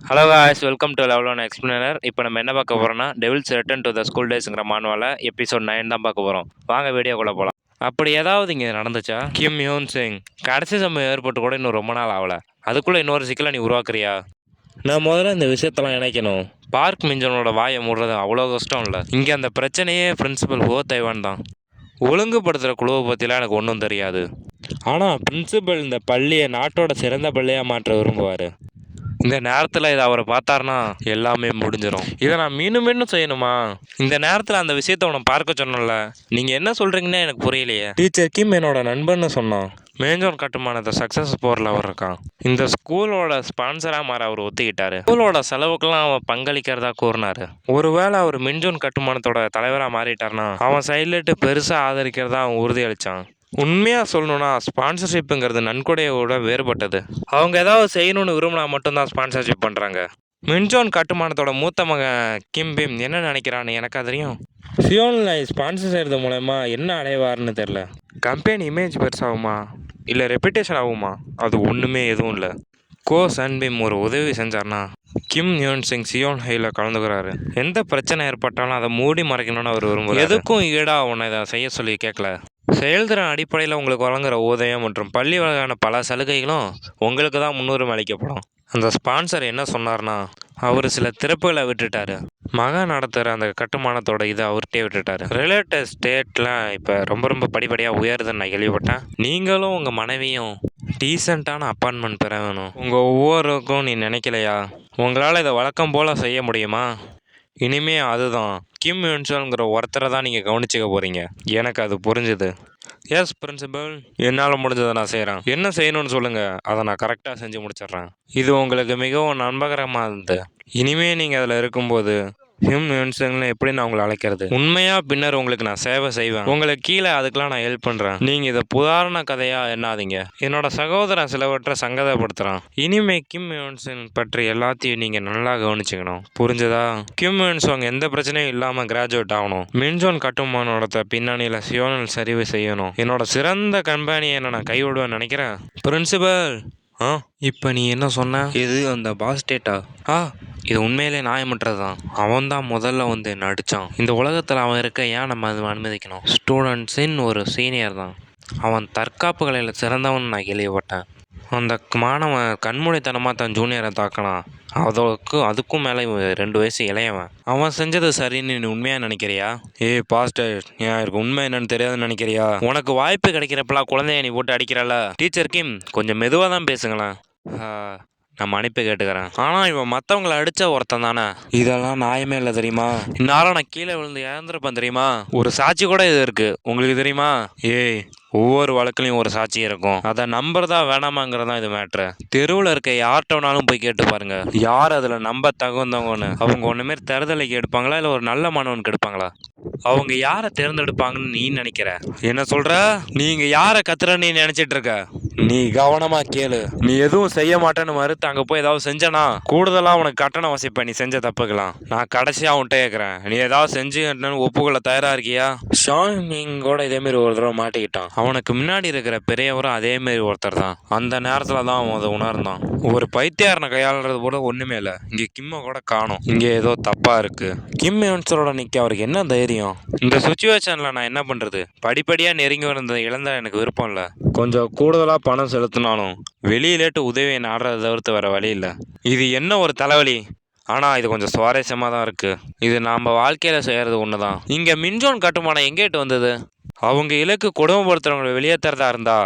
Hello guys, welcome to level one explainer. இப்போ நம்ம என்ன பார்க்க போகிறோம்னா, devils return to the school டேஸ்ங்கிற மானுவல எபிசோட் 9 தான் பார்க்க போகிறோம். வாங்க வீடியோக்குள்ளே போகலாம். அப்படி ஏதாவது இங்கே நடந்துச்சா? கிம் யோன் சிங் கடைசி சம்பவம் ஏற்பட்டு கூட இன்னும் ரொம்ப நாள் ஆகலை. அதுக்குள்ளே இன்னொரு சிக்கலை நீ உருவாக்குறியா? நான் முதல்ல இந்த விஷயத்தெல்லாம் இணைக்கணும். பார்க் மிஞ்சனோட வாயை மூடுறது அவ்வளோ கஷ்டம் இல்லை. இங்கே அந்த பிரச்சனையே பிரின்சிபல் ஹோ தைவான் தான். ஒழுங்குபடுத்துகிற குழுவை பற்றிலாம் எனக்கு ஒன்றும் தெரியாது. ஆனால் பிரின்சிபல் இந்த பள்ளியை நாட்டோட சிறந்த பள்ளியாக மாற்ற விரும்புவார். இந்த நேரத்தில் இதை அவரை பார்த்தாருனா எல்லாமே முடிஞ்சிடும். இதை நான் மீண்டும் மீண்டும் செய்யணுமா? இந்த நேரத்தில் அந்த விஷயத்தை உனக்கு பார்க்க சொன்னல, நீங்கள் என்ன சொல்கிறீங்கன்னு எனக்கு புரியலையே. டீச்சர் கிம் என்னோட நண்பன்னு சொன்னான். மேஞ்சோன் கட்டுமானத்தை சக்ஸஸ் போரில் அவர் இருக்கான். இந்த ஸ்கூலோட ஸ்பான்சராக மாற அவர் ஒத்துக்கிட்டாரு. ஸ்கூலோட செலவுக்கெல்லாம் அவன் பங்களிக்கிறதா கூறினாரு. ஒருவேளை அவர் மின்ஜோன் கட்டுமானத்தோட தலைவராக மாறிட்டார்னா அவன் சைட்லெட்டு பெருசாக ஆதரிக்கிறதா அவன் உறுதியளித்தான். உண்மையாக சொல்லணும்னா ஸ்பான்சர்ஷிப்புங்கிறது நன்கொடையோட வேறுபட்டது. அவங்க ஏதாவது செய்யணும்னு விரும்பினா மட்டும்தான் ஸ்பான்சர்ஷிப் பண்ணுறாங்க. மின்ஜோன் கட்டுமானத்தோட மூத்த மகன் கிம் பிம் என்ன நினைக்கிறான்னு எனக்கா தெரியும். சியோனில் ஸ்பான்சர் செய்கிறது மூலயமா என்ன அடைவார்னு தெரில. கம்பெனி இமேஜ் பெருசாகுமா இல்லை ரெப்புடேஷன் ஆகுமா? அது ஒன்றுமே எதுவும் இல்லை. கோ சன்பிம் ஒரு உதவி செஞ்சார்னா கிம் யோன் சிங் சியோன் ஹையில் கலந்துக்கிறாரு. எந்த பிரச்சனை ஏற்பட்டாலும் அதை மூடி மறைக்கணும்னு அவர் விரும்புகிறார். எதுக்கும் ஈடாக உன்னை இதை செய்ய சொல்லி கேட்கல. செயல்திறன் அடிப்படையில் உங்களுக்கு வழங்குகிற ஊதியம் மற்றும் பள்ளி வகையான பல சலுகைகளும் உங்களுக்கு தான் முன்னுரிமை அளிக்கப்படும். அந்த ஸ்பான்சர் என்ன சொன்னார்னா, அவர் சில திறப்புகளை விட்டுட்டாரு. மகன் நடத்துகிற அந்த கட்டுமானத்தோட இதை அவர்கிட்டே விட்டுட்டாரு. ரியல் எஸ்டேட்டில் இப்போ ரொம்ப படிப்படியாக உயருதுன்னு நான் கேள்விப்பட்டேன். நீங்களும் உங்கள் மனைவியும் டீசெண்டான அப்பார்ட்மெண்ட் பெற வேணும். உங்கள் ஒவ்வொருக்கும் நீ நினைக்கலையா? உங்களால் இதை வழக்கம் போல் செய்ய முடியுமா? இனிமே அதுதான் கிம் யூன்சோங்கிற ஒருத்தரை தான் நீங்கள் கவனிச்சிக்க போகிறீங்க. எனக்கு அது புரிஞ்சுது. எஸ் பிரின்சிபல், என்னால் முடிஞ்சதை நான் செய்கிறேன். என்ன செய்யணும்னு சொல்லுங்கள், அதை நான் கரெக்டாக செஞ்சு முடிச்சிடுறேன். இது உங்களுக்கு மிகவும் நம்பகரமாக இருந்தது. இனிமேல் நீங்கள் அதில் இருக்கும்போது கிம் யூன்சங்னு எப்படி நான் உங்களை அழைக்கிறது? உண்மையாக பின்னர் உங்களுக்கு நான் சேவை செய்வேன். உங்களுக்கு கீழே அதுக்கெலாம் நான் ஹெல்ப் பண்ணுறேன். நீங்கள் இதை புதாரண கதையாக எண்ணாதீங்க. என்னோட சகோதரன் சிலவற்றை சங்கதப்படுத்துகிறான். இனிமே கிம் யோன்சங் பற்றி எல்லாத்தையும் நீங்கள் நல்லா கவனிச்சுக்கணும். புரிஞ்சதா? கிம் யோன்சங் எந்த பிரச்சனையும் இல்லாமல் கிராஜுவேட் ஆகணும். மின்ஜோன் கட்டுமானோட பின்னணியில் சியோனில் சரிவு செய்யணும். என்னோட சிறந்த கம்பெனியை நான் கைவிடுவேன்னு நினைக்கிறேன். பிரின்சிபல், இப்போ நீ என்ன சொன்ன? இது அந்த பாஸ் டேட்டா? இது உண்மையிலே நியாயமற்றது தான். அவன் தான் முதல்ல வந்து நடித்தான். இந்த உலகத்தில் அவன் இருக்க ஏன் நம்ம அது அனுமதிக்கணும்? ஸ்டூடெண்ட்ஸின் ஒரு சீனியர் தான். அவன் தற்காப்பு கலையில் சிறந்தவன் நான் கேள்விப்பட்டேன். அந்த மாணவன் கண்மூடித்தனமாக தன் ஜூனியரை தாக்கினான். அதுக்கும் மேலே 2 வயசு இளையவன். அவன் செஞ்சது சரின்னு நீ உண்மையாக நினைக்கிறியா? பாஸ்டர், ஏன் இருக்கு உண்மை என்னன்னு தெரியாதுன்னு நினைக்கிறியா? உனக்கு வாய்ப்பு கிடைக்கிறப்பெல்லாம் குழந்தைய நீ போட்டு அடிக்கிறல்ல. டீச்சர் கிம், கொஞ்சம் மெதுவாக தான் பேசுங்களேன். நான் மன்னிப்பு கேட்டுக்கிறேன். ஆனால் இவன் மற்றவங்களை அடித்த ஒருத்தன் தானே. இதெல்லாம் நியாயமே இல்லை தெரியுமா? இந்நேரம் நான் கீழே விழுந்து இறந்துருப்பேன் தெரியுமா? ஒரு சாட்சி கூட இது இருக்குது, உங்களுக்கு தெரியுமா? ஒவ்வொரு வழக்குலையும் ஒரு சாட்சி இருக்கும். அதை நம்புறதா வேணாமாங்கிறதா இது மேட்ரு. தெருவில் இருக்க யார்கிட்ட வேணாலும் போய் கேட்டு பாருங்க, யார் அதில் நம்ப தகுந்தவங்கன்னு. அவங்க ஒன்றுமாரி தருதலைக்கு எடுப்பாங்களா இல்லை ஒரு நல்ல மாணவனுக்கு எடுப்பாங்களா? அவங்க யாரை தேர்ந்தெடுப்பாங்கன்னு நீ நினைக்கிற? என்ன சொல்ற? நீங்க யாரை கத்துறன்னு நீ நினைச்சிட்டு இருக்க? நீ கவனமா கேளு. நீ எதுவும் செய்ய மாட்டேன்னு மறுத்து அங்கே போய் ஏதாவது செஞ்சனா கூடுதலாக உனக்கு கட்டணம் வசிப்ப. நீ செஞ்ச தப்புக்கலாம். நான் கடைசியாக உன்கிட்ட கேட்குறேன், நீ ஏதாவது செஞ்சு ஒப்புக்கொள்ள தயாரா இருக்கியா? ஷானிங்கோட இதேமாரி ஒரு தடவை மாட்டிக்கிட்டான். அவனுக்கு முன்னாடி இருக்கிற பெரியவரும் அதேமாரி ஒருத்தர் தான். அந்த நேரத்தில் தான் அவன் அதை உணர்ந்தான். ஒரு பைத்தியாரனை கையாளுறது போல ஒன்றுமே இல்லை. இங்கே கிம்மை கூட காணும். இங்கே ஏதோ தப்பாக இருக்கு. கிம் யோன்சனோட நிற்க அவருக்கு என்ன தைரியம்? இந்த சுச்சுவேஷனில் நான் என்ன பண்ணுறது? படிப்படியாக நெருங்கி வந்த இழந்த எனக்கு விருப்பம் இல்லை. கொஞ்சம் கூடுதலாக பணம் செலுத்தினாலும் வெளியிலேட்டு உதவியை நாடுறதை தவிர்த்து வர வழி இல்லை. இது என்ன ஒரு தலைவலி. ஆனால் இது கொஞ்சம் சுவாரஸ்யமாக தான் இருக்குது. இது நாம் வாழ்க்கையில் செய்கிறது ஒன்று தான். இங்கே மின்ஜோன் கட்டுமானம் எங்கேட்டு வந்தது? அவங்க இலக்கு குடும்பப்படுத்துகிறவங்களை வெளியேற்றுறதா இருந்தா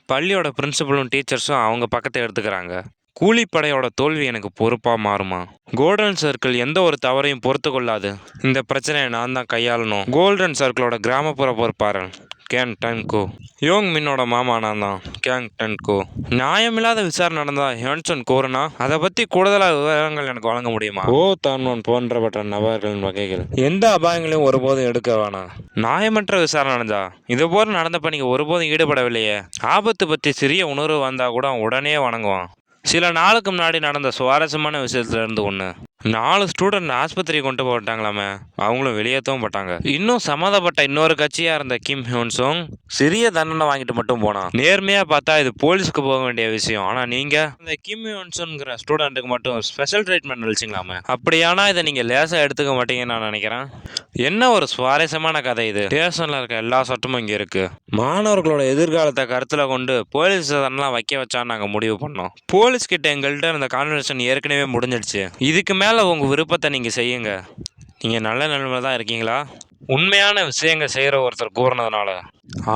பள்ளியோட பிரின்சிபலும் டீச்சர்ஸும் அவங்க பக்கத்தை எடுத்துக்கிறாங்க. கூலிப்படையோட தோல்வி எனக்கு பொறுப்பாக மாறுமா? கோல்டன் சர்க்கிள் எந்த ஒரு தவறையும் பொறுத்து கொள்ளாது. இந்த பிரச்சனையை நான் தான் கையாளணும். கோல்டன் சர்க்கிளோட கிராமப்புற பொறுப்பாளர் கேங் டன்கோ. யோங் மின்னோட மாமா நான் தான் கேங் டன்கோ. நியாயமில்லாத விசாரணை நடந்தா ஹியோன்சன் கோருனா அதை பற்றி கூடுதலாக விவரங்கள் எனக்கு வழங்க முடியுமா? தான்வன் போன்றப்பட்ட நபர்களின் வகைகள் எந்த அபாயங்களையும் ஒருபோதும் எடுக்க வேணாம். நியாயமற்ற விசாரணை நடந்தா இதுபோல் நடந்தப்ப நீங்கள் ஒருபோதும் ஈடுபடவில்லையே. ஆபத்து பற்றி சிறிய உணர்வு வந்தால் கூட உடனே வணங்குவான். சில நாளுக்கு முன்னாடி நடந்த சுவாரஸ்யமான விஷயத்துல இருந்து ஒன்று. 4 ஸ்டூடெண்ட் ஆஸ்பத்திரிக்கு கொண்டு போட்டாங்களாமே. அவங்களும் வெளியேற்றவும் பட்டாங்க. இன்னும் சம்மந்தப்பட்ட இன்னொரு கட்சியா இருந்த கிம் ஹியோன் சோங் சிறிய தண்டனை வாங்கிட்டு மட்டும் போனான். நேர்மையா பார்த்தா இது போலீஸ்க்கு போக வேண்டிய விஷயம். ஆனா நீங்க இந்த கிம் ஹியோன் சோங்கிற ஸ்டூடெண்ட்டுக்கு மட்டும் ஸ்பெஷல் ட்ரீட்மெண்ட் அளிச்சிங்களாமே. அப்படியானா இதை நீங்க லேசா எடுத்துக்க மாட்டீங்கன்னு நான் நினைக்கிறேன். என்ன ஒரு சுவாரஸ்யமான கதை இது. ஸ்டேஷன்ல இருக்க எல்லா சட்டமும் இங்க இருக்கு. மாணவர்களோட எதிர்காலத்தை கருத்துல கொண்டு போலீஸ் அதெல்லாம் வைக்க வச்சான்னு நாங்க முடிவு பண்ணோம். போலீஸ் கிட்ட எங்கள்கிட்ட இருந்த கான்வர்சேஷன் ஏற்கனவே முடிஞ்சிடுச்சு. இதுக்கு மேல உங்க விருப்பத்தை நீங்க செய்யுங்க. நீங்க நல்ல நிலைமையில தான் இருக்கீங்களா? உண்மையான விஷயங்கள் செய்கிற ஒருத்தர் கூறினதுனால.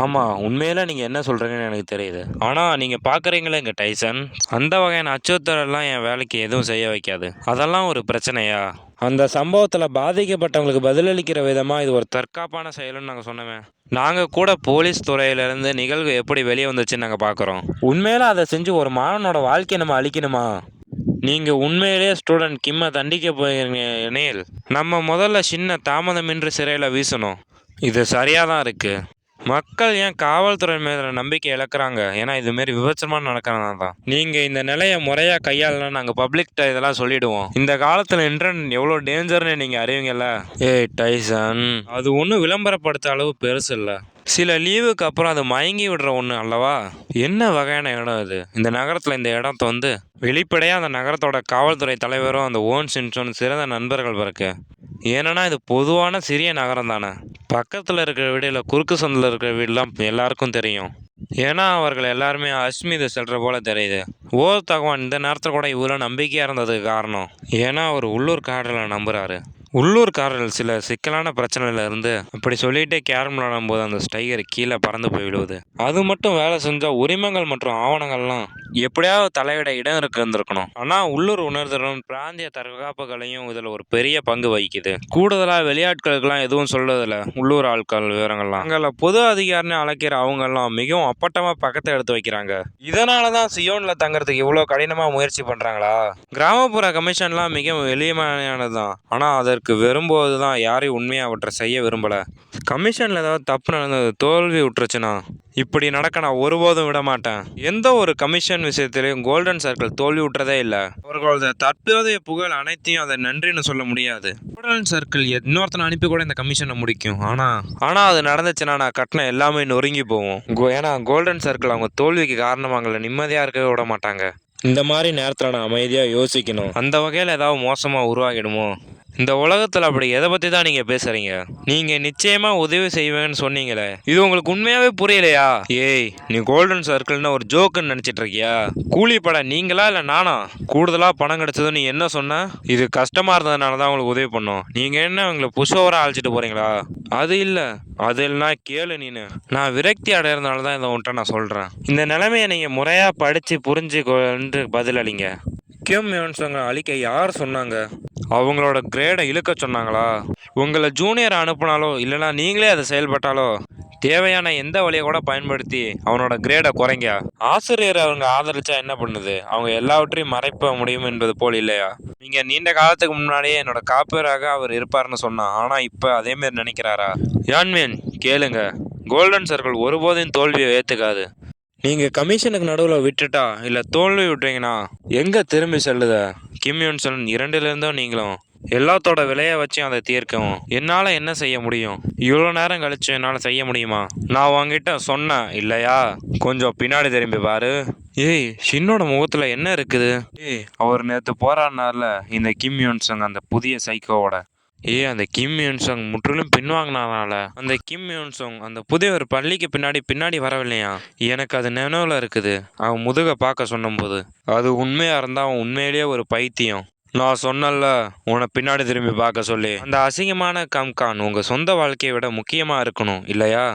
ஆமாம், உண்மையில் நீங்கள் என்ன சொல்கிறீங்கன்னு எனக்கு தெரியுது. ஆனால் நீங்கள் பார்க்குறீங்களே இங்கே டைசன், அந்த வகையான அச்சுறுத்தலெல்லாம் என் வேலைக்கு எதுவும் செய்ய வைக்காது. அதெல்லாம் ஒரு பிரச்சனையா? அந்த சம்பவத்தில் பாதிக்கப்பட்டவங்களுக்கு பதிலளிக்கிற விதமாக இது ஒரு தற்காப்பான செயலுன்னு நாங்கள் சொன்னோமே. நாங்கள் கூட போலீஸ் துறையிலேருந்து நிகழ்வு எப்படி வெளியே வந்துச்சுன்னு நாங்கள் பார்க்குறோம். உண்மையில் அதை செஞ்சு ஒரு மாணவனோட வாழ்க்கையை நம்ம அழிக்கணுமா? நீங்கள் உண்மையிலேயே ஸ்டூடெண்ட் கிம்மை தண்டிக்க போகிறீங்க எனில் நம்ம முதல்ல சின்ன தாமதமின்றி சிறையில் வீசணும். இது சரியாக தான் இருக்குது. மக்கள் ஏன் காவல்துறை மேல நம்பிக்கை இழக்கிறாங்க? ஏன்னா இதுமாரி விபச்சாரமாக நடக்கிறனால தான். நீங்கள் இந்த நிலையை முறையாக கையாளலாம். நாங்கள் பப்ளிக்கிட்ட இதெல்லாம் சொல்லிவிடுவோம். இந்த காலத்தில் இன்டர்நெட் எவ்வளோ டேஞ்சர்னு நீங்கள் அறிவீங்கல்ல? ஏய் டைசன், அது ஒன்றும் விளம்பரப்படுத்த அளவு பெருசு இல்லை. சில லீவுக்கு அப்புறம் அது மயங்கி விடுற ஒன்று அல்லவா? என்ன வகையான இடம் இது? இந்த நகரத்தில் இந்த இடத்த வெளிப்படையாக அந்த நகரத்தோட காவல்துறை தலைவரும் அந்த ஓன் சின்சோன் சிறந்த நண்பர்கள் பிறகு. ஏன்னா இது பொதுவான சிறிய நகரம் தானே. பக்கத்தில் இருக்கிற வீடு இல்லை குறுக்கு சந்தில் இருக்கிற வீடுலாம் எல்லாருக்கும் தெரியும். ஏன்னா அவர்கள் எல்லாருமே அஸ்மிதை செல்ற போல தெரியுது. ஓர் தகவன் இந்த நேரத்தில் கூட இவ்வளோ நம்பிக்கையாக இருந்ததுக்கு காரணம் ஏன்னா அவர் உள்ளூர் காடலை நம்புகிறாரு. உள்ளூர்காரர்கள் சில சிக்கலான பிரச்சனையில இருந்து அப்படி சொல்லிட்டே கேரம் விளையாடும் போது அந்த ஸ்டைகர் கீழே பறந்து போய் விழுவுது. அது மட்டும் வேலை செஞ்சால் உரிமங்கள் மற்றும் ஆவணங்கள்லாம் எப்படியாவது தலையிட இடம் இருந்திருக்கணும். ஆனால் உள்ளூர் உணர்தலும் பிராந்திய தற்காப்புகளையும் இதில் ஒரு பெரிய பங்கு வகிக்குது. கூடுதலாக வெளியாட்களுக்கெல்லாம் எதுவும் சொல்றதில்ல. உள்ளூர் ஆட்கள் விவரங்கள்லாம் அங்கே பொது அதிகாரின்னு அழைக்கிற அவங்கெல்லாம் மிகவும் அப்பட்டமாக பக்கத்தை எடுத்து வைக்கிறாங்க. இதனால தான் சியோனில் தங்கறதுக்கு இவ்வளோ கடினமாக முயற்சி பண்ணுறாங்களா? கிராமப்புற கமிஷன்லாம் மிக எளிமையானது தான். ஆனால் அதற்கு வரும்போது தான் யாரையும் உண்மையாக அவற்றை செய்ய விரும்பலை. கமிஷனில் ஏதாவது தப்பு நடந்தது தோல்வி விட்டுருச்சுன்னா இப்படி நடக்க நான் ஒருபோதும் விட மாட்டேன். எந்த ஒரு கமிஷன் விஷயத்திலையும் கோல்டன் சர்க்கிள் தோல்வி விட்டுறதே இல்லை. அவர்களோட தற்போதைய புகழ் அனைத்தையும் அதை நன்றின்னு சொல்ல முடியாது. கோல்டன் சர்க்கிள் இன்னொருத்தனை அனுப்பி கூட இந்த கமிஷனை முடிக்கும். ஆனால் அது நடந்துச்சுன்னா நான் கட்டின எல்லாமே நொறுங்கி போவோம். ஏன்னா கோல்டன் சர்க்கிள் அவங்க தோல்விக்கு காரணமாகல நிம்மதியாக இருக்கவே விட மாட்டாங்க. இந்த மாதிரி நேரத்தில் நான் அமைதியாக யோசிக்கணும். அந்த வகையில் ஏதாவது மோசமாக உருவாகிடுமோ? இந்த உலகத்தில் அப்படி எதை பற்றி தான் நீங்கள் பேசுகிறீங்க? நீங்கள் நிச்சயமாக உதவி செய்வேன்னு சொன்னீங்களே, இது உங்களுக்கு உண்மையாகவே புரியலையா? ஏய், நீ கோல்டன் சர்க்கிள்னு ஒரு ஜோக்குன்னு நினச்சிட்டு இருக்கியா? கூலி படம் நீங்களா இல்லை நானா? கூடுதலாக பணம் கிடைச்சதும் நீ என்ன சொன்ன? இது கஷ்டமாக இருந்ததுனால தான் உங்களுக்கு உதவி பண்ணோம். நீங்கள் என்ன உங்களை புஷ்ஓவராக அழைச்சிட்டு போகிறீங்களா? அது இல்லை, அதெல்லாம் கேளு. நான் விரக்தி அடைகிறதுனால தான் இதை உன்ட்ட நான் சொல்கிறேன். இந்த நிலைமையை நீங்கள் முறையாக படித்து புரிஞ்சு கொண்டு பதிலளிங்க. கிம் யோன்சோங்க அழிக்க யார் சொன்னாங்க? அவங்களோட கிரேடை இழுக்க சொன்னாங்களா? உங்களை ஜூனியரை அனுப்புனாலோ இல்லைனா நீங்களே அதை செயல்பட்டாலோ தேவையான எந்த வழியை கூட பயன்படுத்தி அவனோட கிரேடை குறைங்க. ஆசிரியர் அவங்க ஆதரிச்சா என்ன பண்ணுது? அவங்க எல்லாவற்றையும் மறைப்ப முடியும் என்பது போல் இல்லையா? நீங்க நீண்ட காலத்துக்கு முன்னாடியே என்னோட காப்பீராக அவர் இருப்பார்னு சொன்னா, ஆனா இப்ப அதே மாதிரி நினைக்கிறாரா? யான்மேன் கேளுங்க, கோல்டன் சர்க்கிள் ஒருபோதும் தோல்வியை ஏத்துக்காது. நீங்கள் கமிஷனுக்கு நடுவில் விட்டுட்டா இல்லை தோல்வி விட்டீங்கன்னா எங்கே திரும்பி செல்லுத? கிம் யோன்சன் இரண்டிலிருந்தும் நீங்களும் எல்லாத்தோட விலையை வச்சு அதை தீர்க்கவும் என்னால் என்ன செய்ய முடியும்? இவ்வளோ நேரம் கழிச்சு என்னால் செய்ய முடியுமா? நான் உங்ககிட்ட சொன்னேன் இல்லையா? கொஞ்சம் பின்னாடி திரும்பி பாரு. ஏய், ஷின்னோட முகத்தில் என்ன இருக்குது? ஏய், அவர் நேற்று போராடினார்ல இந்த கிம் யோன்சங், அந்த புதிய சைக்கோவோட. அந்த கிம் யோன்சோங் முற்றிலும் பின்வாங்கினால அந்த கிம் யோன்சோங் அந்த புதியவர் பள்ளிக்கு பின்னாடி வரவில்லையா? எனக்கு அது நினைவில் இருக்குது. அவன் முதுக பார்க்க சொன்னபோது அது உண்மையாக இருந்தால் அவன் உண்மையிலேயே ஒரு பைத்தியம். நான் சொன்னல உன்னை பின்னாடி திரும்பி பார்க்க சொல்லி. அந்த அசிங்கமான கம்கான் உங்கள் சொந்த வாழ்க்கையை விட முக்கியமாக இருக்கணும் இல்லையா?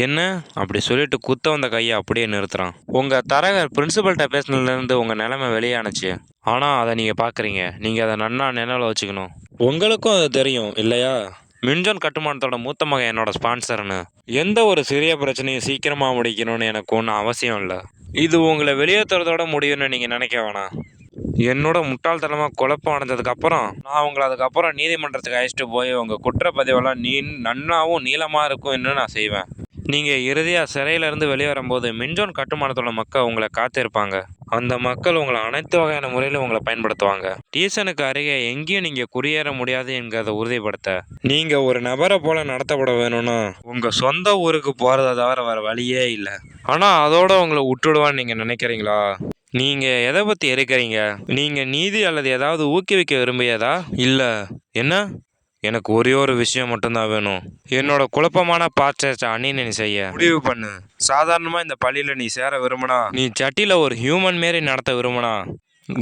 என்ன அப்படி சொல்லிட்டு குத்த வந்த கையை அப்படியே நிறுத்துறான். உங்கள் தரகர் பிரின்சிபல்கிட்ட பேசினதுலேருந்து உங்கள் நிலைமை வெளியானுச்சு. ஆனால் அதை நீங்கள் பார்க்குறீங்க. நீங்கள் அதை நன்னா நினைவில் வச்சுக்கணும். உங்களுக்கும் அது தெரியும் இல்லையா? மின்ஜோன் கட்டுமானத்தோட மூத்த மகன் என்னோட ஸ்பான்சர்னு. எந்த ஒரு சிறிய பிரச்சனையும் சீக்கிரமாக முடிக்கணும்னு எனக்கு ஒன்றும் அவசியம் இல்லை. இது உங்களை வெளியேற்றுறதோட முடியும்னு நீங்கள் நினைக்க வேணாம். என்னோட முட்டாள்தனமாக குழப்பம் அடைஞ்சதுக்கப்புறம் நான் உங்களை அதுக்கப்புறம் நீதிமன்றத்துக்கு அழைச்சிட்டு போய் உங்கள் குற்றப்பதிவெல்லாம் நன்னாவும் நீளமாக இருக்கும்னு நான் செய்வேன். நீங்கள் இறுதியாக சிறையிலேருந்து வெளியே வரும்போது மின்ஜோன் கட்டுமானத்தோட மக்கள் உங்களை காத்திருப்பாங்க. அந்த மக்கள் உங்களை அனைத்து வகையான முறையிலும் உங்களை பயன்படுத்துவாங்க. டீசனுக்கு அருகே எங்கேயும் நீங்கள் குடியேற முடியாது என்கிறத உறுதிப்படுத்த நீங்கள் ஒரு நபரை போல நடத்தப்பட வேணும்னா உங்கள் சொந்த ஊருக்கு போகிறத தவிர வேறு வழியே இல்லை. ஆனால் அதோட உங்களை விட்டுடுவான்னு நீங்கள் நினைக்கிறீங்களா? நீங்கள் எதை பற்றி இருக்கிறீங்க? நீங்கள் நீதி அல்லது ஏதாவது ஊக்குவிக்க விரும்பியதா? இல்லை. என்ன? எனக்கு ஒரே ஒரு விஷயம் மட்டும்தான் வேணும். என்னோட குழப்பமான பாச்சை அணினை செய்ய முடிவு பண்ணு. சாதாரணமாக இந்த பள்ளியில் நீ சேர விரும்பினா, நீ சட்டியில் ஒரு ஹியூமன் மாரி நடத்த விரும்பினா,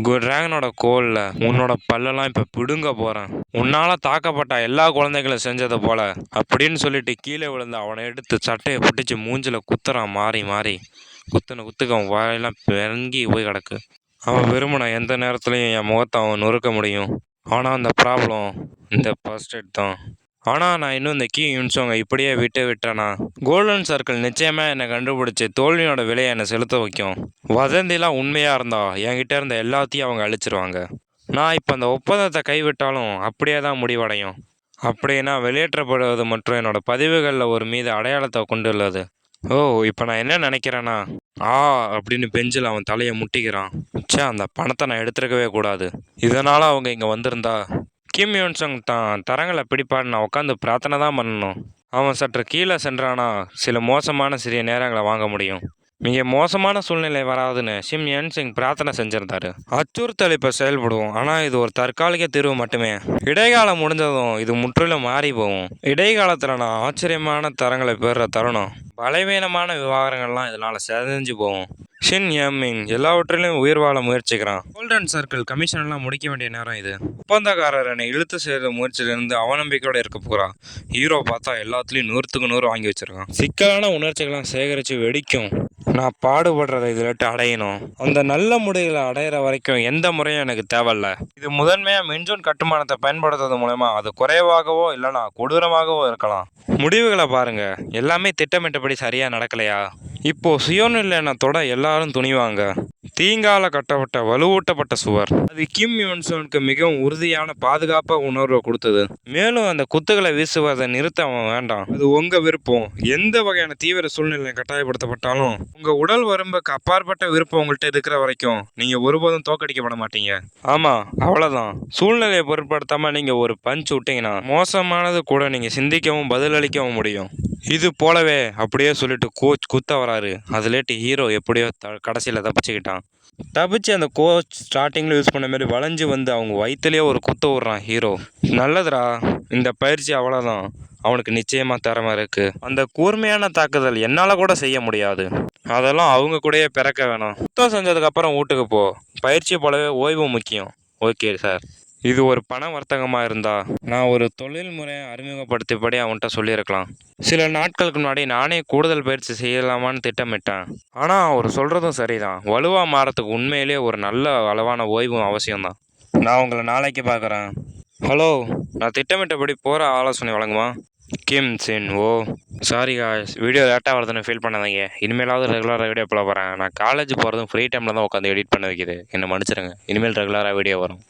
டிராகனோட கோலில் உன்னோட பல்லெல்லாம் இப்போ பிடுங்க போகிறேன். உன்னால் தாக்கப்பட்ட எல்லா குழந்தைகளும் செஞ்சதை போல அப்படின்னு சொல்லிட்டு கீழே விழுந்து அவனை எடுத்து சட்டையை பிடிச்சி மூஞ்சில் குத்துறான். மாறி மாறி குத்துக்கு அவன் வாயெல்லாம் பெருங்கி போய் கிடக்கு. அவன் விரும்பின எந்த நேரத்துலையும் என் முகத்தை அவன் நொறுக்க முடியும். ஆனால் அந்த ப்ராப்ளம் இந்த ஃபர்ஸ்ட் எய்ட் தான். ஆனால் நான் இன்னும் இந்த கீ யூன்ஸோங்க இப்படியே விட்டேனா கோல்டன் சர்க்கிள் நிச்சயமாக என்னை கண்டுபிடிச்சி தோல்வியோட விலையை என்னை செலுத்த வைக்கும். வதந்திலாம் உண்மையாக இருந்தா என்கிட்ட இருந்த எல்லாத்தையும் அவங்க அழிச்சிருவாங்க. நான் இப்போ அந்த ஒப்பந்தத்தை கைவிட்டாலும் அப்படியே தான் முடிவடையும். அப்படின்னா வெளியேற்றப்படுவது மற்றும் என்னோட பதிவுகளில் ஒரு மீது அடையாளத்தை கொண்டுள்ளது. ஓ, இப்போ நான் என்ன நினைக்கிறேன்னா, அப்படின்னு பெஞ்சில் அவன் தலையை முட்டிக்கிறான். அந்த பணத்தை நான் எடுத்துருக்கவே கூடாது. இதனால் அவங்க இங்கே வந்திருந்தா கிம் யோன்சங் தான் தரங்களை பிடிப்பான்னு நான் உட்காந்து பிரார்த்தனை தான் பண்ணணும். அவன் சற்று கீழே சென்றானா சில மோசமான சிறிய நேரங்களை வாங்க முடியும். மிக மோசமான சூழ்நிலை வராதுன்னு ஷிம் யன்சிங் பிரார்த்தனை செஞ்சிருந்தாரு. அச்சுறுத்தல் இப்போ செயல்படுவோம், ஆனால் இது ஒரு தற்காலிக தீர்வு மட்டுமே. இடைக்காலம் முடிஞ்சதும் இது முற்றிலும் மாறி போகும். இடைக்காலத்தில் நான் ஆச்சரியமான தரங்களை பெறுற தருணம். பலவீனமான விவகாரங்கள்லாம் இதனால் செதஞ்சு போகும். ஷின் யமிங் எல்லாவற்றிலையும் உயிர் வாழ முயற்சிக்கிறான். கோல்டன் சர்க்கிள் கமிஷனெல்லாம் முடிக்க வேண்டிய நேரம் இது. ஒப்பந்தக்காரர் என்னை இழுத்து செய்கிற முயற்சியிலிருந்து அவநம்பிக்கையோடு இருக்க போகிறான். ஹீரோ பார்த்தா எல்லாத்துலேயும் 100க்கு 100 வாங்கி வச்சிருக்கான். சிக்கலான உணர்ச்சிகள்லாம் சேகரித்து வெடிக்கும். நான் பாடுபடுறதை இதில் அடையணும். அந்த நல்ல முடிவுகளை அடையிற வரைக்கும் எந்த முறையும் எனக்கு தேவையில்ல. இது முதன்மையாக மின்ஜோன் கட்டுமானத்தை பயன்படுத்துறது மூலமா அது குறைவாகவோ இல்லைனா கொடூரமாகவோ இருக்கலாம். முடிவுகளை பாருங்க, எல்லாமே திட்டமிட்டபடி சரியா நடக்கலையா? இப்போ சுயநிலையத்தோட எல்லாரும் துணிவாங்க. தீங்கால கட்டப்பட்ட வலுவூட்டப்பட்ட சுவர் அது கிம் யோன்சோனுக்கு மிகவும் உறுதியான பாதுகாப்பு உணர்வை கொடுத்தது. மேலும் அந்த குத்துகளை வீசுவதை நிறுத்த அவன் வேண்டாம். அது உங்க விருப்பம். எந்த வகையான தீவிர சூழ்நிலை கட்டாயப்படுத்தப்பட்டாலும் உங்க உடல் வரம்புக்கு அப்பாற்பட்ட விருப்பம் உங்கள்கிட்ட இருக்கிற வரைக்கும் நீங்க ஒருபோதும் தோக்கடிக்கப்பட மாட்டீங்க. ஆமா, அவ்வளவுதான். சூழ்நிலையை பொருட்படுத்தாம நீங்க ஒரு பஞ்ச் விட்டீங்கன்னா மோசமானது கூட நீங்க சிந்திக்கவும் பதிலளிக்கவும் முடியும். இது போலவே அப்படியே சொல்லிட்டு கோச் குத்த வராரு. அதுலேட்டு ஹீரோ எப்படியோ கடைசியில் தப்பிச்சு அந்த கோச் ஸ்டார்டிங்கில் யூஸ் பண்ண மாதிரி வளைஞ்சு வந்து அவங்க வயிற்றுலேயே ஒரு குத்த விட்றான் ஹீரோ. நல்லதுடா, இந்த பயிற்சி அவ்வளோதான். அவனுக்கு நிச்சயமாக திறமை இருக்குது. அந்த கூர்மையான தாக்குதல் என்னால் கூட செய்ய முடியாது. அதெல்லாம் அவங்க கூடயே பிறக்க வேணும். சுத்தம் செஞ்சதுக்கப்புறம் வீட்டுக்கு போ. பயிற்சி போலவே ஓய்வு முக்கியம். Okay sir. இது ஒரு பண வர்த்தகமாக இருந்தா நான் ஒரு தொழில் முறையை அறிமுகப்படுத்தியபடி அவன்கிட்ட சொல்லியிருக்கலாம். சில நாட்களுக்கு முன்னாடி நானே கூடுதல் பயிற்சி செய்யலாமான்னு திட்டமிட்டேன். ஆனால் அவர் சொல்கிறதும் சரிதான். வலுவாக மாறத்துக்கு உண்மையிலேயே ஒரு நல்ல அளவான ஓய்வும் அவசியம்தான். நான் உங்களை நாளைக்கு பார்க்குறேன். ஹலோ, நான் திட்டமிட்டபடி போகிற ஆலோசனை வழங்குமா? கிம் சின். ஓ சாரி காய்ஸ், வீடியோ லேட்டாக வருதுன்னு ஃபீல் பண்ணாதீங்க. இனிமேலாவது ரெகுலராக வீடியோ போல போகிறேன். நான் காலேஜ் போகிறதும் ஃப்ரீ டைமில் தான் உட்காந்து எடிட் பண்ண வைக்கிது. என்னை மன்னிச்சிருங்க. இனிமேல் ரெகுலராக வீடியோ வரும்.